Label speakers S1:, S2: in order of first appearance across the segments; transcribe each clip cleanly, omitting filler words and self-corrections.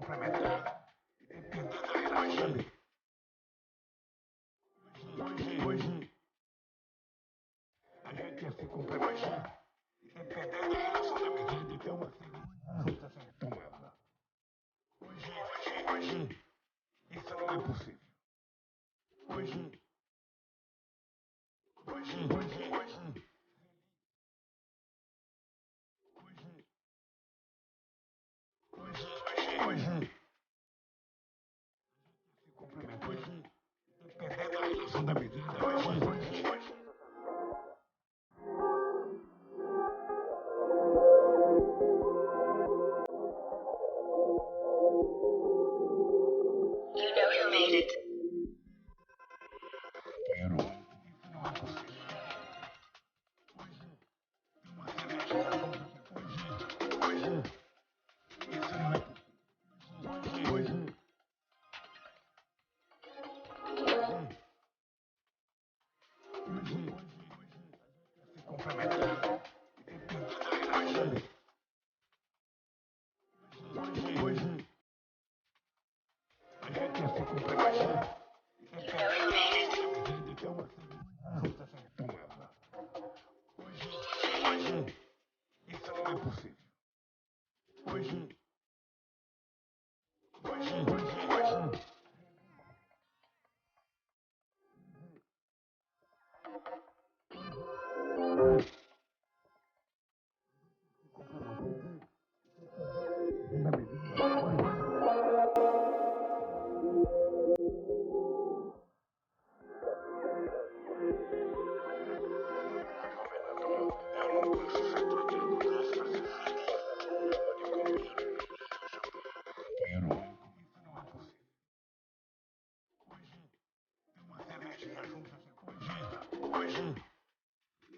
S1: complementar, dependendo da relação. Hoje, a gente ia se complementar, dependendo da relação da medida, então uma segurança tomada. Hoje, isso não é possível. Hoje, hoje, hoje, se complementa. Hoje, dependendo da relação da medida, hoje.
S2: You know who made it.
S1: Pero, isso não é possível. Hoje, isso não é possível. Hoje, se complementar, dependendo da relação. Hoje, a gente ia se complementar,
S2: You know who made it.
S1: então uma segurança tomada. Hoje, isso não é possível. Hoje,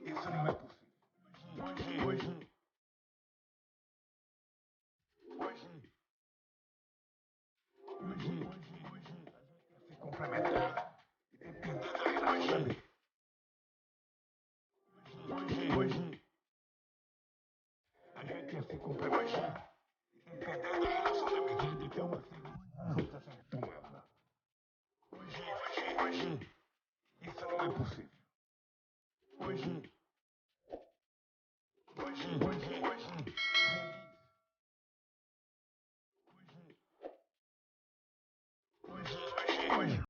S1: isso não é possível. Hoje, se complementar, dependendo da relação. Hoje, a gente ia se complementar, dependendo da relação da medida, então uma